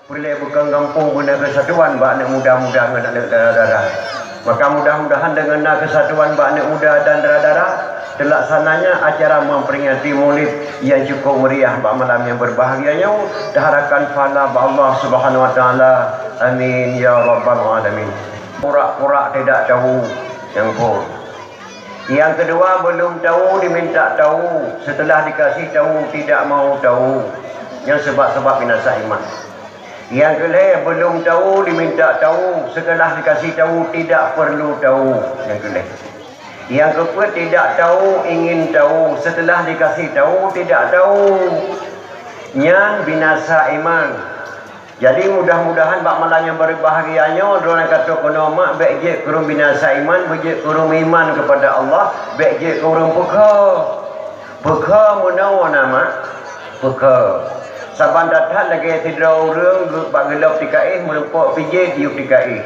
Boleh bukan kampung guna kesatuan bak anak muda-muda dengan anak dara-dara. Maka mudah-mudahan dengan kesatuan bak anak muda dan dara-dara terlaksananya acara memperingati Maulid yang cukup meriah bak malam yang berbahagianya. Diharapkan pahala bak Allah Subhanahu Wa Taala. Amin ya rabbal alamin. Pura-pura tidak tahu yang pun. Yang kedua, belum tahu diminta tahu, setelah dikasih tahu tidak mau tahu, yang sebab-sebab binasa iman. Yang kedua, belum tahu diminta tahu, setelah dikasih tahu tidak perlu tahu. Yang kedua. Yang kedua, tidak tahu ingin tahu, setelah dikasih tahu tidak tahu. Yang binasa iman. Jadi mudah-mudahan bak malam yang berbahagianya orang kata kena mak baik je kurang binasa iman, baik je kurang iman kepada Allah, baik je kurang peka menawa nama peka. Saban datang lagi tidur orang bak gelap tikai merempok pijit diuk tikai.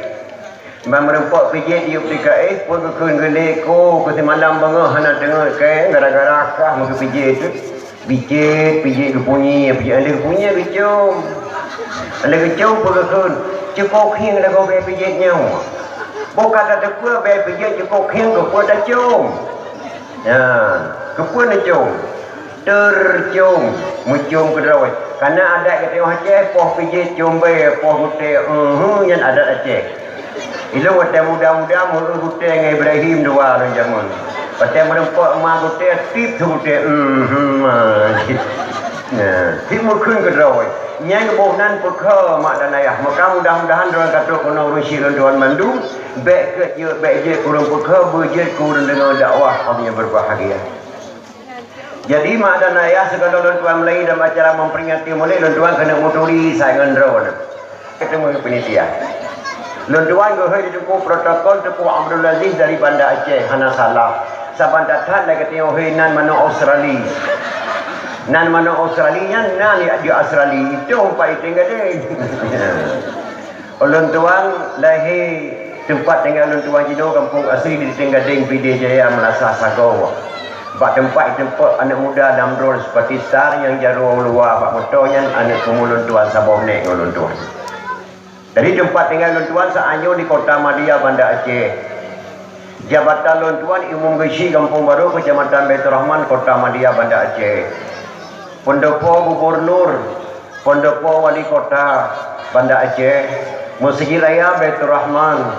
Merempok pijit diuk tikai pun kekun geleko ke malam bangah hana tengok kai gara-gara kah muka pijit tu. Pijit kepunyi, pijit ada kepunyi bicum. Ada kecau perkun, cukup hiang dah kau bayar pijitnya. Bukan kata apa bayar pijit cukup hiang kau dah cium. Ya, kau dah cium, tercium, mencium ke dalam. Karena ada kata orang Aceh, poh pijit cium bayar, poh hutai, yang ada Aceh. Itu waktu muda-muda mulu hutai dengan Ibrahim dua orang zaman. Waktu merempok emak hutai, tip hutai, tip mukun ke dalam. Yang kebunan peka mak dan ayah. Maka mudah-mudahan orang kata kena urusi tuan mandu. Baik je kurang peka, berjet kurang dengan dakwah yang berbahagia. Jadi mak dan ayah segala tuan Melayu dalam acara memperingati Maulid, tuan kena motori saingan drone. Ketemu penitia. Tuan ke dituku protokol tuku Abdul Aziz dari Bandar Aceh, hana salah. Saban datang lagi tengok nan mana Australia. Nan mana Australia, nan di Australia itu umpai tinggal deh. Ulun tuan lahir tempat tinggal ulun tuan Jino kampung asli di tinggal deng Pidijaya Jaya Melasa Sagau. Bak tempat anak muda Damrul seperti Star yang jaru luar bak motornya anak kumulun tuan Sabah nek ulun tuan. Dari tempat tinggal ulun tuan saanyo di Kota Madia Bandar Aceh. Jabatan ulun tuan Umum Gesi Kampung Baru Kecamatan Baitur Rahman Kota Madia Bandar Aceh. Pendopo Gubernur, Pendopo Wali Kota Bandar Aceh, Masjid Raya Baitur Rahman,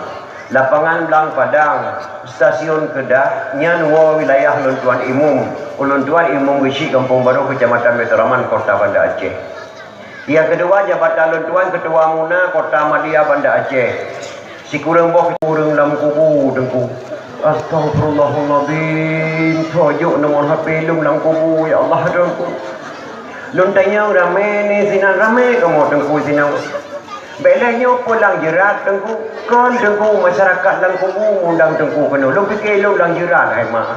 Lapangan Belang Padang, Stasiun Kedah, Nyanwa Wilayah Luntuan Imum, Uluntuan Imum Gesi Kampung Baru Kecamatan Baitur Rahman Kota Bandar Aceh. Yang kedua, Jabatan Luntuan Ketua Muna Kota Madia Bandar Aceh. Si kurang boh kurang dalam kubu dengku. Astagfirullahaladzim. Tojuk nomor HP lum dalam kubu ya Allah dengku. Lun tanya ramai ni sinan ramai kamu tengku sinan. Belanya pulang jerat tengku. Kon tengku masyarakat lang kubu undang tengku kena. Lun fikir lun lang jerat hai mak.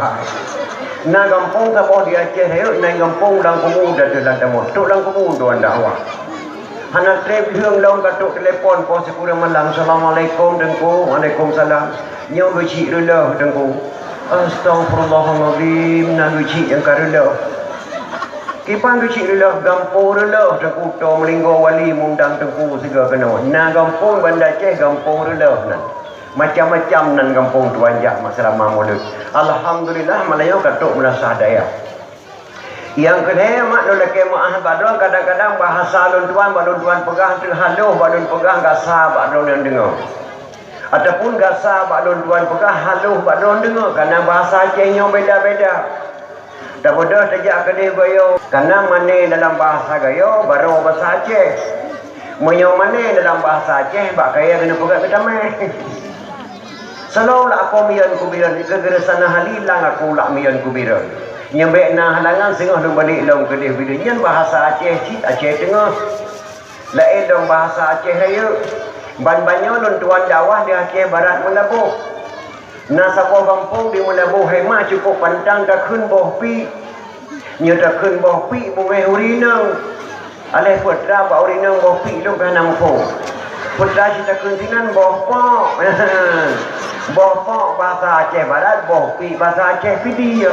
Na kampung kamu di Aceh hayuk na kampung lang kubu dah dalam tamu. Tuk lang kubu tuan dakwah. Hana trip hiung long katuk telefon po sekurang malam. Assalamualaikum tengku. Waalaikumsalam. Nyau lucik dulu tengku. Astagfirullahaladzim. Na lucik yang karela. Kipang kecil dulu, gampung dulu, tengku to melinggo wali mundang tengku segala kena. Nah gampung Bandar Aceh, gampung dulu. Macam-macam nan gampung tuan jak masalah Maulid. Alhamdulillah Melayu katuk merasa daya. Yang kedua mak lelaki maah badon kadang-kadang bahasa lun tuan pegah terhaluh, badon pegah gasa badon yang dengar. Ataupun gasa badon tuan pegah haluh badon dengar kerana bahasa Acehnya beda-beda. Tak bodoh sejak kedai gayo. Karena mana dalam bahasa gayo baru bahasa Aceh. Menyo mana dalam bahasa Aceh bak kaya kena pegat ketamai. Selalu aku mian kubiran gegera sana halilang aku lak mian kubiran. Nyembek na halangan sengah dong balik long kedai video. Nyan bahasa Aceh cik Aceh tengah. Lain dong bahasa Aceh raya. Ban-banyo lon tuan dakwah di Aceh Barat Melabuh. Nasa boh kampung di Melabuh hema cukup pantang tak kun boh pi. Nyo tak kun boh pi bungai urinang. Aleh putra ba urinang boh pi lu kanang po. Putra si tak kun sinan boh pok. Boh pok bahasa Aceh Barat, boh pi bahasa Aceh pidi ya.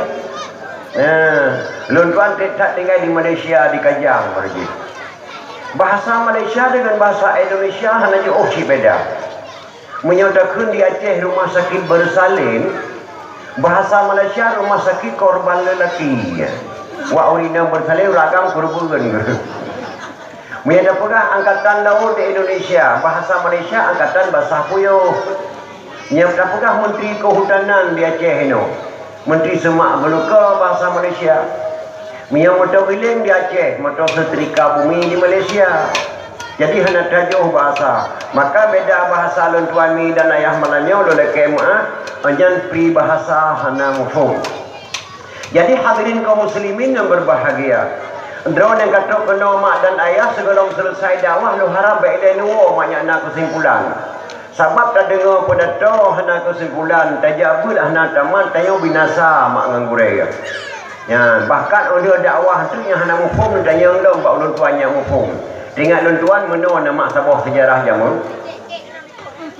Lun tuan tak tinggal di Malaysia di Kajang pergi. Bahasa Malaysia dengan bahasa Indonesia hanya jauh beda. Menyatakan di Aceh rumah sakit bersalin, bahasa Malaysia rumah sakit korban lelaki. Wa urina bersalin ragam kurban. Menyatakan angkatan laut di Indonesia, bahasa Malaysia angkatan bahasa Puyuh. Menyatakan Menteri Kehutanan di Aceh ini, Menteri Semak Beluka bahasa Malaysia. Menyatakan Wiling di Aceh, Motor Setrika Bumi di Malaysia. Jadi hanya tajuh bahasa. Maka beda bahasa lon tuan mi dan ayah malanyo lo lekema anjan pri bahasa hana mufhum. Jadi hadirin kaum muslimin yang berbahagia. Drone yang kata kena mak dan ayah sebelum selesai dakwah lo harap baik dan nuo maknya nak kesimpulan. Sebab tak dengar pada tu hana kesimpulan tajabul hana taman tayo binasa mak nganggurai. Ya, bahkan orang dakwah tu yang hana mufhum dan yang lo mbak ulun tuan yang mufhum. Ingat luntuan menon nama sabah sejarah jamun.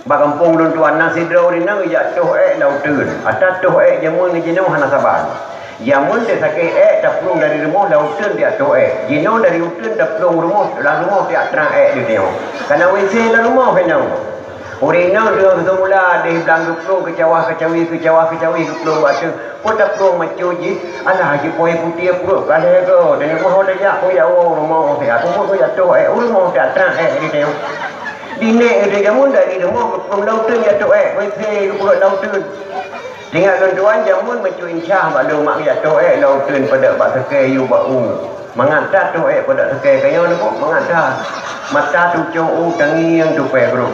Bakampung luntuan nasi draw ni nang jatuh lautun. Atas tuh jamun ni jenuh hana saban. Jamun dia sakit tak pelung dari rumah lautun dia tuh jenuh dari utun tak pelung rumah dalam rumah dia terang dia tengok. Karena WC dalam rumah kenau. Orang nang dia semula di belang pelung ke cawah ke cawi ke pelung batu. Pun tak pelung macam je. Alah je poin putih perut kalau ke dan rumah dah jak poin rumah saya. Aku pun jatuh rumah tak terang dia tengok. Dinek dia jamun dari rumah pelung lautun jatuh WC perut lautun. Tengok tuan jamun macam insya balu mak jatuh lautun pada bak sekai you bau. Mengantar tu pada sekai kayo ni kok mengantar. Mata tu cong tangi yang tu pe bro.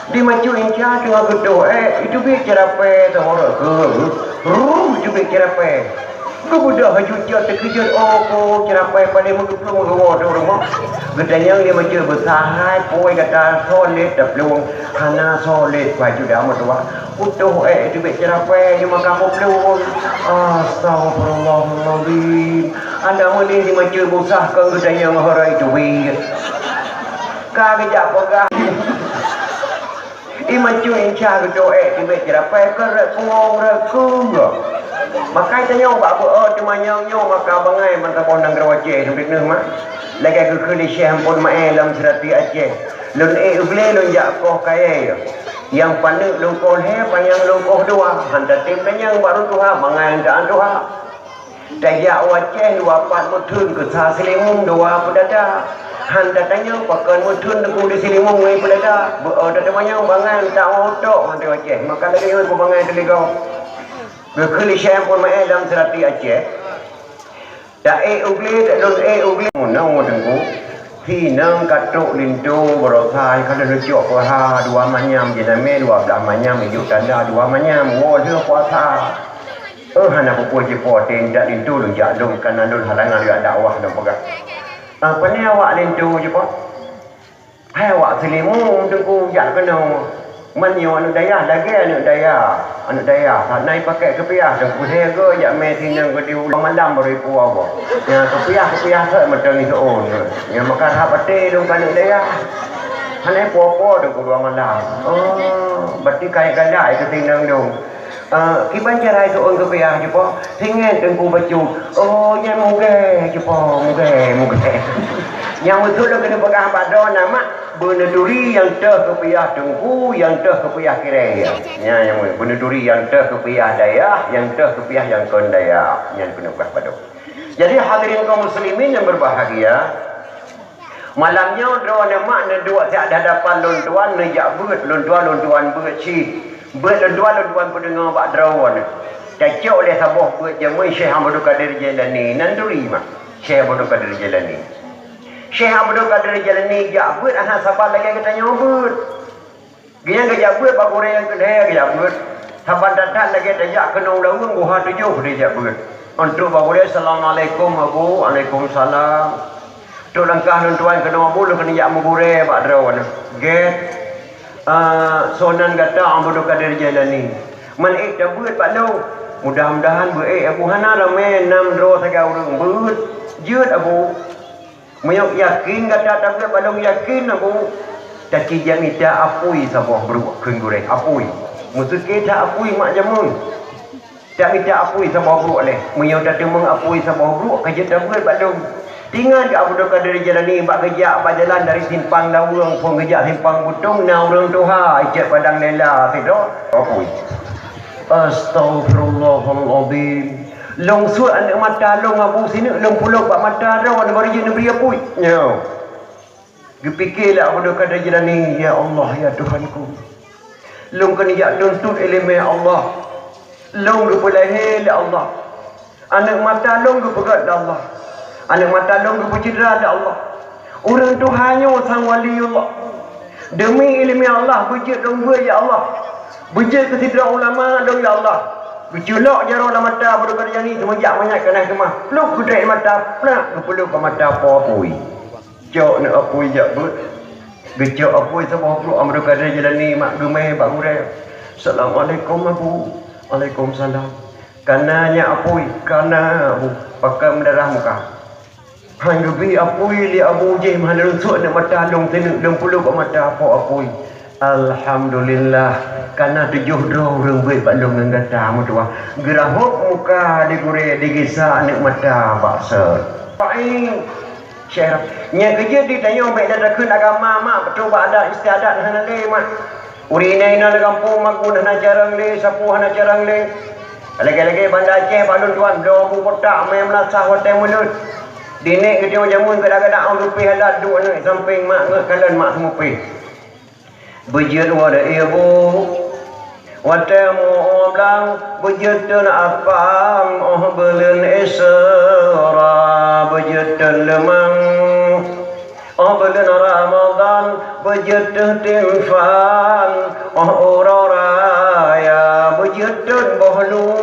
Di macam insya tengah gedung itu bicara pe sama ke. Itu bicara pe. Kau budak hajut terkejut ko cara pe pada mengeplung rumah tu rumah. Gedang dia macam besar poi kata solid dah pelung hana solid baju dah matua. Utuh itu bicara pe cuma kamu pelung. Astagfirullahaladzim. Anda meni di macam busah ke gedang yang harai tu wi. Kagak pegah. Macam insya gedung di bicara pe ke rekung rekung. Makai tanya bak cuma nyong maka bangai mantap pondang Aceh sampai noh mak. Lagi ke Malaysia pun mai dalam serati Aceh. Lun uble lun jak koh kaya. Yang panduk lun koh panjang lun koh dua. Hantar tim tanya baru tuha bangai dan tuha. Daya Aceh dua pat mutun ke Selimung dua pedada. Hantar tanya pakan mutun ku di Selimung ngai pedada. Dah tanya bangai tak otok hantar Aceh. Maka lagi aku bangai teligau. Malaysia pun mai dalam serati Aceh. Tak uble nang tengku. Hinang katuk lintu berosai kalau lucu puasa dua manyam jename 12 manyam hidup tanda dua manyam wo dia puasa. Hana pupui je poten dak lintu lu jak dong kana dun halangan dia dakwah dong pegang. Apa ni awak lintu je po? Hai awak Selimung tengku jak kena. Manyo anu daya lagi anu daya tak naik pakai kepiah dan pusing ke jak mesin yang ke di malam beripu apa ya kepiah tak macam ni seon yang makan hapate dong kan daya hanya popo dong kedua malam berarti kaya itu tinang dong kiban cara itu on kepiah je po singet tengku baju yang muge je po muge yang betul dah kena pegang pada nama Benduri yang terkepiah tengku, yang terkepiah kira. Ya, yang benduri yang terkepiah daya, yang terkepiah yang kondaya, yang kena pegang pada. Jadi hadirin kaum muslimin yang berbahagia, malamnya drone mak ne dua siap hadapan lon tuan ne jak beut lon tuan beut ci. Beut lon tuan pendengar bak drone. Cacok oleh sabah beut jamu Syekh Abdul Qadir Jailani nanduri mak. Syekh Abdul Qadir Jailani. Syekh Abdul Qadir Jailani jabut anak sahabat lagi kita nyobut. Dia jabut bagore yang kedai jabut. Sahabat datang lagi tajak kenung lawang buah 7 dia jabut. Untuk bagore assalamualaikum abu, waalaikumsalam. Tu langkah tuan kena abu lu kena jak mugure pak drawan. Get sonan kata Abdul Qadir Jailani. Man jabut pak lu. Mudah-mudahan abu hana ramai 6 dro saga urang beut. Jeut abu. Menyok yakin kata tapi balong yakin aku tak kijam ita apui sabah beruk kenggure apui musuh kita apui mak jamun tak ita apui sabah beruk leh menyok tak temung apui sabah beruk kerja tak buat balong Tinggal ke Abdul Qadir Jilani bak kejak apa jalan dari simpang Lawang pun kejak simpang Butung na urang tuha icet padang lela tido. Opoi. Astaghfirullahaladzim. Long suat anak mata long abu sini long pulau bak mata rawan bari je negeri apoi. Yo. Gepikirlah Abdul Qadir Jilani, ya Allah ya Tuhanku. Long kena jak tuntut ilmu Allah. Long gepulahi la Allah. Anak mata long gepegat Allah. Anak mata long gepecedera Allah. Orang tu hanya sang waliullah. Demi ilmu Allah bejit dong ya Allah. Bejit kesidra ulama dong ya Allah. Berculak jaro dalam mata Abdul Qadir Jilani semenjak banyak kena kemah. Peluk kudai mata plak kepeluk ke mata apa-apoi. Cok nak apoi jak ber. Gecok apoi sama peluk Abdul Qadir Jilani mak gemai bak murai. Assalamualaikum Abu. Waalaikumsalam. Kananya apoi, kana Abu pakai mendarah muka. Hang gebi apoi li Abu Jim hang rusuk nak mata long tenuk 60 kat mata apa apoi. Alhamdulillah karena 7 orang baik pak long dengan kata mutua gerahuk muka digure digisa anak mata baksa paing syarah nya kerja ditanya baik dah kun agama mak betul bak ada istiadat hana le mak urinai na kampung mak guna na jarang le sapu hana jarang le lagi-lagi bandar Aceh balun tuan 20 kotak main melasah hotel mulut dinek kerja jamun kadang-kadang rupiah halat duk ni samping mak ngekalan mak semua pi bejit wada ibu watemu oblang bejitun apam belen isra bejitun lemang belen Ramadan bejitun timfan uraraya bejitun bohlu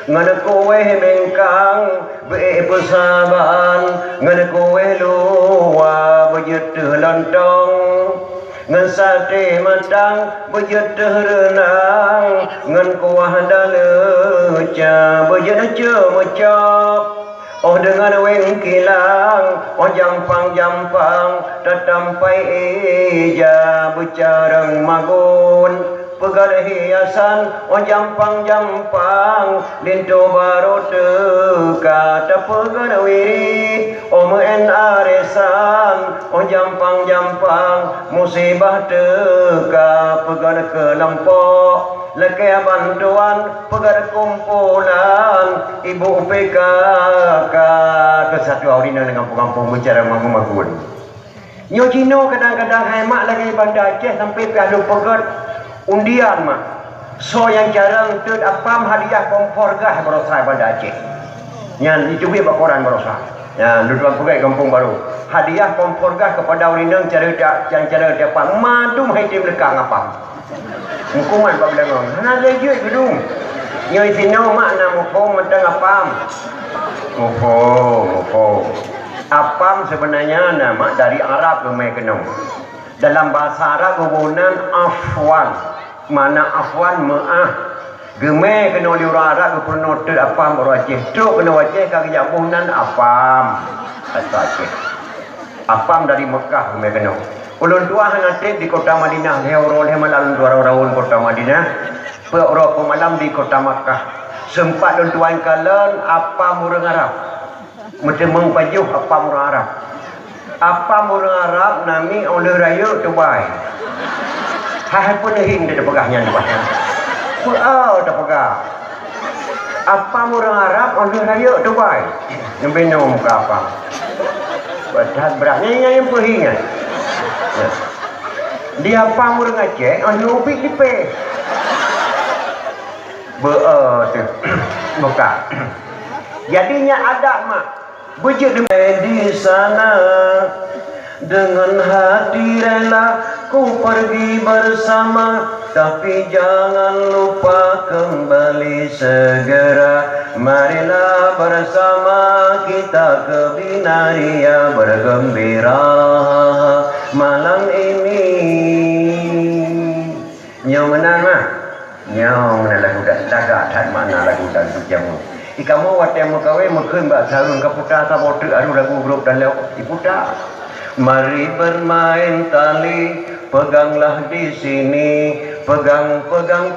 ngana kowe bengkang be pesaban ngana kowe luwa bejitun lontong ngan sate matang bejit renang ngan kuah daleca bejit macap dengan weng kilang jampang tatampai eja becarang magun pegal hiasan jampang linto baru teka ta pegal wiri men aresan jampang musibah teka pegal ke lampau leke bantuan pegal kumpulan ibu PKK ke satu hari dengan kampung-kampung bicara magun-magun nyo Cino kadang-kadang hemat lagi Bandar Aceh sampai piadu pegat undian mak so yang jarang tu apam hadiah kompor gah berosai Bandar Aceh yang dicubit bakoran berosai ya duduk pegai kampung baru hadiah kompor gah kepada orang yang cara dapat madu haitim lekang apam hukuman pak belengong hana lejut gedung nyoi sino mak na mukum meteng apam apam sebenarnya nama dari Arab gemai kenong dalam bahasa Arab hubungan afwan mana afwan maah gemai kena oleh orang Arab keperno ter apam orang Aceh truk kena Aceh kaki jabunan apam asal Aceh apam dari Mekah gemai kenong ulun tua hangatip di kota Madinah leorol hemalan dua-raun kota Madinah peorok pemalam di kota Makkah sempat ulun tuan kalan apam orang Arab mesti mengpajuh apam orang Arab apam orang Arab nami oleh raya tubai hai pun hing dia pegahnya tubai dah pegah apam orang Arab oleh raya tubai nembe nom ka apa berat beratnya yang pehingan dia apam orang Aceh anu pi tipe buka jadinya adat mak bejit di sana dengan hati rela ku pergi bersama tapi jangan lupa kembali segera marilah bersama kita ke Binaria bergembira malam ini nyong menang mah nyong lagu daga tak mana lagu dan jamu ikamu watem kawe mekun ba sarun kaputa ta botu aru lagu grup dan leo iputa mari bermain tali peganglah di sini pegang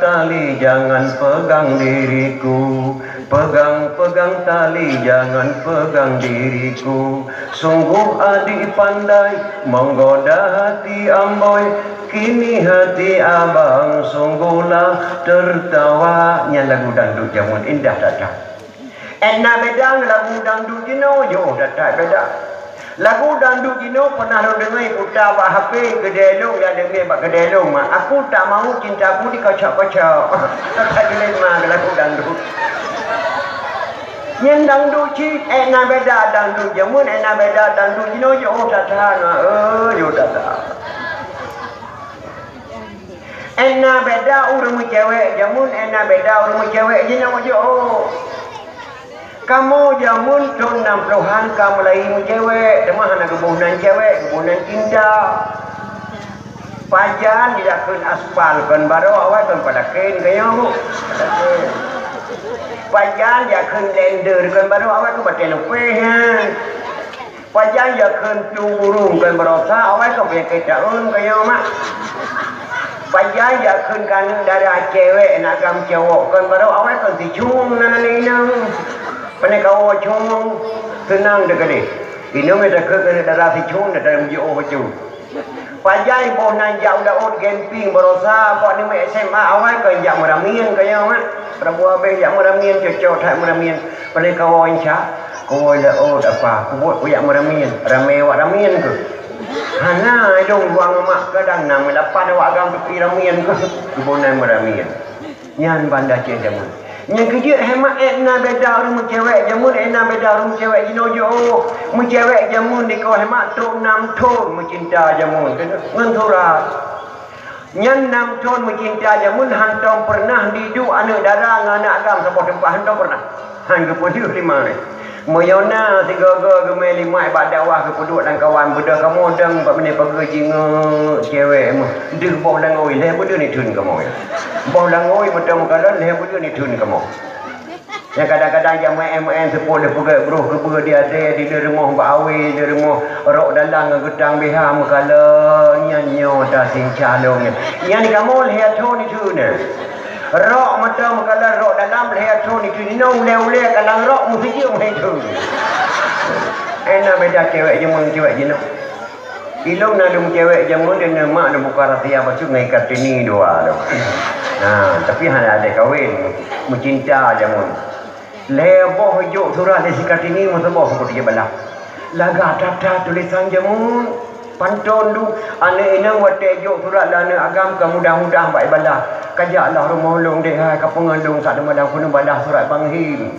tali jangan pegang diriku Pegang-pegang tali, jangan pegang diriku. Sungguh adik pandai menggoda hati amboi. Kini hati abang sungguhlah tertawa. Nya lagu dangdut jamun indah datang. Enna bedang lagu dangdut jino yo datang beda. Lagu dangdut jino pernah lo dengar putar bak HP kedelong ya dengar bak kedelong mak. Aku tak mau cintaku dikacak-kacak. Tak boleh mah lagu dangdut. Yang dangdut ci enna beda dangdut jamun enna beda dangdut jino yo datang yo datang. Enna beda urung cewek jamun enna beda urung cewek jino yo. Kamu jamun tahun 60-an kamu lahir cewek, demah anak kebunan cewek, kebunan cinta. Pajan tidak kun aspal kan baru awal kan pada kain kaya bu. Pajan ya kun lender kan baru awal kan pada lupehan. Pajan ya kun burung kan berosa awal kan pada kecaun kaya mak. Pajan ya kun kan darah cewek nak gam cowok kan baru awal kan si cung nananina. Pada kau cung tenang dekat dia. Ini mereka kena darah si cung dalam jauh baju. Pajai bonan jauh dah camping berosa. Apa ni SMA awal kan jauh meramian kaya mak. Prabu abang jauh meramian cocok tak meramian. Pada kau inca kau dah apa? Kau buat yang meramian. Ramai awak ramian ke? Hana dong ruang mak kadang nama lapan awak agam tepi ramian ke? Bonan meramian. Nyan bandar jamun. Yang kerja hemat etna beda orang cewek jamun etna beda orang cewek jinojo cewek jamun di kau hemat tu 6 ton mencinta jamun ngentura nyan 6 ton mencinta jamun hantam pernah didu anak darah dengan anak agam sampai tempat hantam pernah han ke podium 5 ni moyona sigaga gemai 5 ibad dakwah ke peduk dan kawan beda kamu dang buat benda pagi jinga cewek mu deh boh langoi leh benda ni tun kamu ya boh langoi macam kalau leh benda ni tun kamu yang kadang-kadang yang main sepuluh pergi bro ke pergi dia ada di rumah bawe di rumah rok dalang gedang beham kalau nyanyo dah sing calong yang kamu lihat tu ni tu ne rok macam kalau rok dalam lihat tu ni tu ni ule kalau rok mesti je macam tu enak beda cewek jamun cewek jenak ilung nalung cewek jamun dengan mak nak buka rahsia pasal ngai Kartini dua tu nah tapi ada kahwin mencinta jamun leboh hujung surah di Kartini masa boh aku dia balak laga tata tulisan jamun pantun du anak inang wate jok surat lana agam ke mudah-mudah baik balah kajaklah rumah long deh hai kapungan long sak demadang kuno balah surat banghim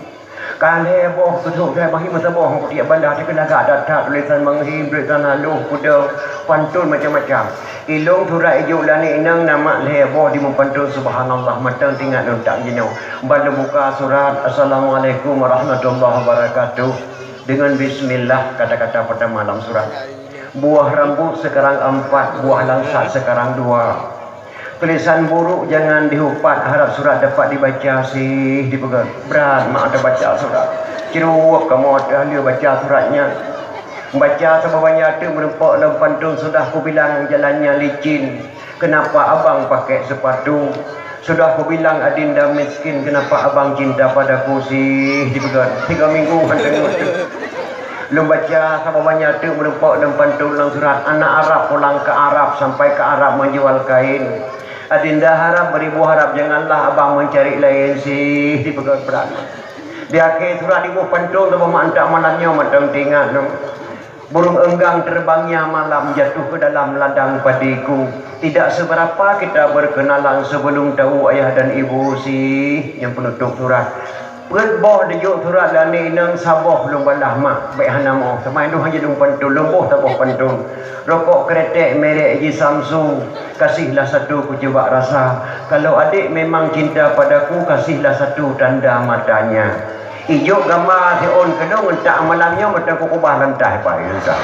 kan heboh tutup saya banghim masa boh aku dia balah dia kena agak data tulisan banghim tulisan haluh kuda pantun macam-macam ilung surat ijuk lana inang nama heboh di pantun subhanallah matang tinggal nontak jino baru buka surat assalamualaikum warahmatullahi wabarakatuh dengan bismillah kata-kata pertama dalam surat. Buah rambut sekarang 4, buah langsat sekarang 2. Tulisan buruk jangan dihupat, harap surat dapat dibaca sih dipegang. Berat mak ada baca surat. Ciruap kamu ada ahli baca suratnya. Baca sebabnya tu menempak dalam pantun sudah aku bilang jalannya licin. Kenapa abang pakai sepatu? Sudah aku bilang adinda miskin, kenapa abang cinta padaku sih dipegang. 3 minggu tengok tu. Belum baca sama banyak tu menempak dan pantun dalam surat anak Arab pulang ke Arab sampai ke Arab menjual kain. Adinda harap beribu harap janganlah abang mencari lain sih dipegang berat. Di akhir surat ibu pantun tu memantak malamnya macam tinggal burung enggang terbangnya malam jatuh ke dalam ladang padiku. Tidak seberapa kita berkenalan sebelum tahu ayah dan ibu sih yang penutup surat. Berboh dejuk surat lani inang saboh belum balah mak baik hanamo sama itu hanya dum pantun lumbuh taboh pantun rokok kretek merek Haji Samsu kasihlah satu ku coba rasa kalau adik memang cinta padaku kasihlah satu tanda matanya ijuk gambar si on kedung entak malamnya macam ku kubah lantai pai entah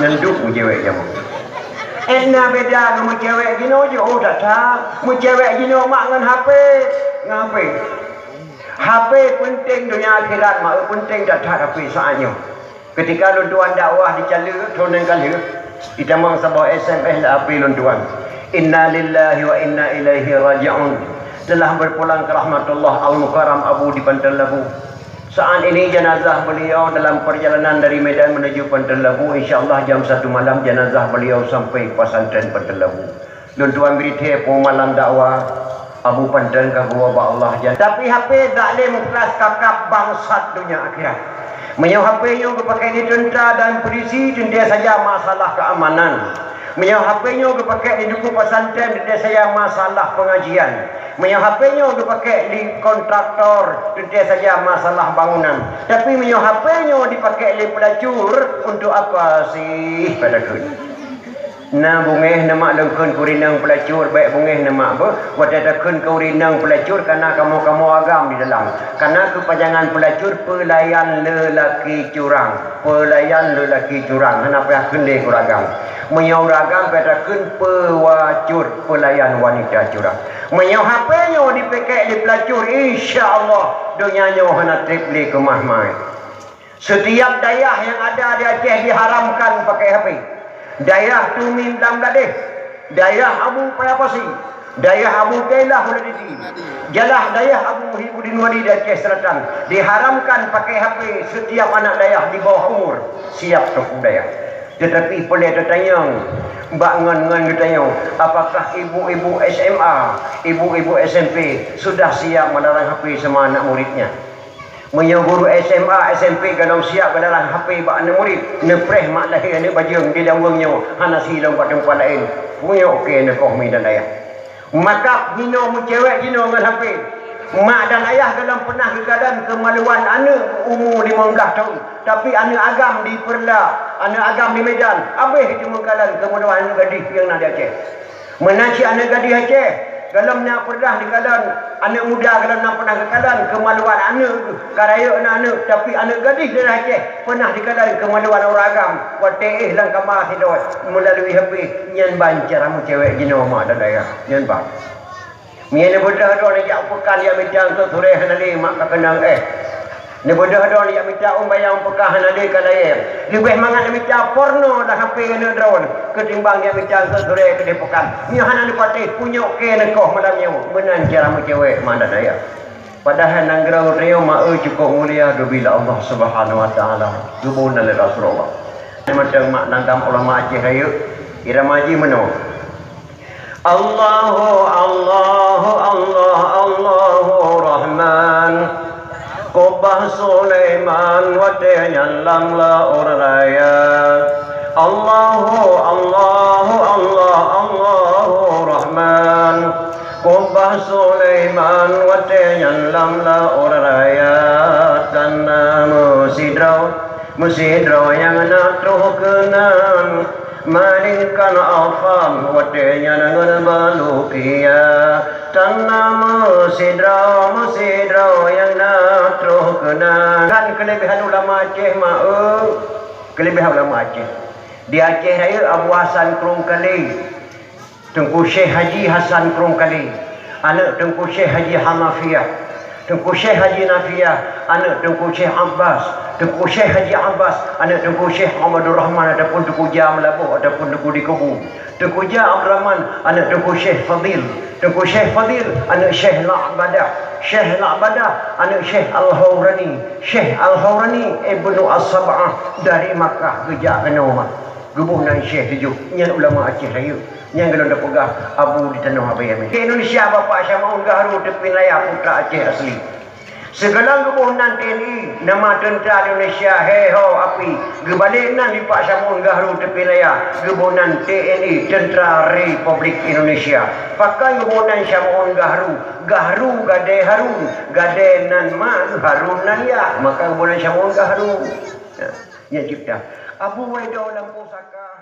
nenduk mu cewek jamu enak beda dengan cewek gino je oh tak mu cewek gino mak ngan HP ngapai HP penting dunia akhirat mak penting datang HP soalnya ketika luntuan dakwah dicala tonen kali ditamang sabah SMS lah HP luntuan inna lillahi wa inna ilaihi raji'un telah berpulang ke rahmatullah Al-Mukarram Abu di Pantai Labu. Saat ini jenazah beliau dalam perjalanan dari Medan menuju Pantai Labu. InsyaAllah jam 1 malam jenazah beliau sampai pesantren Pantai Labu. Dan tuan berita malam dakwah Abu Pantai ke gua Allah. Tapi HP tak boleh muklas kakap bangsat dunia akhirat. Menyau HP-nya pakai di tentera dan polisi, dia saja masalah keamanan. Menyau HP-nya pakai di duku pesantren, dia saja masalah pengajian. Menyau HP-nya pakai di kontraktor, dia saja masalah bangunan. Tapi menyau HP-nya dipakai di pelacur, untuk apa sih pada kun? Na bungeh nama lengkun kurinang pelacur baik bungeh nama apa wadatakun kurinang pelacur karena kamu agam di dalam karena kepanjangan pelacur pelayan lelaki curang kenapa yang kende kuragam menyau ragam betakun pewacur pelayan wanita curang menyau HP-nya dipakai di pelacur insyaallah dunianya hana tripli ke mahmai setiap dayah yang ada di Aceh diharamkan pakai HP. Dayah Tumim Damladeh, dayah Abu Payapasi, dayah Abu Kailah Huladidi, jalah dayah Abu Muhyiddin Wali dari Aceh Selatan. Diharamkan pakai HP setiap anak dayah di bawah umur siap tokoh dayah. Tetapi boleh tertanya, Mbak Ngan bertanya, apakah ibu-ibu SMA, ibu-ibu SMP sudah siap melarang HP sama anak muridnya? Menyau guru SMA, SMP kalau siap ke dalam HP bak anak murid nepreh mak lahir ni bajung di lawangnya hana silang buat tempat lain punya okey nak kohmi dan ayah maka hino mu cewek hino dengan HP mak dan ayah dalam pernah keadaan kemaluan anak umur 15 tahun tapi anak agam di Perla anak agam di Medan habis itu mengkalan kemaluan anak gadis yang nak di Aceh menanci anak gadis Aceh dalam nak pernah di keadaan anak muda kalau nak pernah ke keadaan kemaluan anak karaya anak tapi anak gadis dari Aceh pernah di keadaan kemaluan orang agam wateh lang kamar hidot melalui HP nyan bancar amu cewek jino mak dan daya nyan bang mian bodah do ni jak pekan dia bincang tu sore hanali mak kakenang ni bodah do ni jak minta bayang pekan hanali kalai lebih mangat minta porno dah HP ni drone ketimbang dia bincang tu sore ke pekan ni hanali patih punya ke nekoh malamnya menan cara mu cewek mak dan daya padahal nanggrau rio mak cukup mulia bila Allah Subhanahu wa taala dubuna li Rasulullah macam mak nangkam ulama Aceh raya irama haji meno Allahu Allahu Allah Allahu Rahman Qubah Sulaiman watenya lang la uraya Allahu Allahu Allah Allahu Rahman Qubah Sulaiman watenya lang la uraya tanna musidro yang nak terkenan malingkan afam watenya nangan balukia tanam musidro yang nak terkenan kan kelebihan ulama Aceh kelebihan ulama Aceh di Aceh raya Abu Hasan Krongkali Tengku Syekh Haji Hasan Krongkali anak Tengku Syekh Haji Hanafiyah Tengku Syekh Haji Nafiyah anak Tengku Syekh Abbas Tengku Syekh Haji Abbas anak Tengku Syekh Muhammadur Rahman ataupun Tengku Jah Melabuh ataupun Tengku di Kubu Tengku Jah Abdul Rahman anak Tengku Syekh Fadil Tengku Syekh Fadil anak Syekh La'badah Syekh La'badah anak Syekh Al-Hawrani Syekh Al-Hawrani Ibnu As-Sab'ah dari Makkah kejak kena umat gubunan Syekh tujuh nyan ulama Aceh raya yang kalau dah pegah abu di tanah Abayami ke Indonesia Bapak Syamaun Gahru tepi layar putra Aceh asli segala kebunan TNI nama tentera Indonesia heho api gebalik nan di Pak Syamaun Gahru tepi layar kebunan TNI Tentera Republik Indonesia pakai kebunan Syamaun Gahru gade Harun gade nan ma Harun nan ya maka kebunan Syamaun Gahru ya cipta Abu Waido Lampu Saka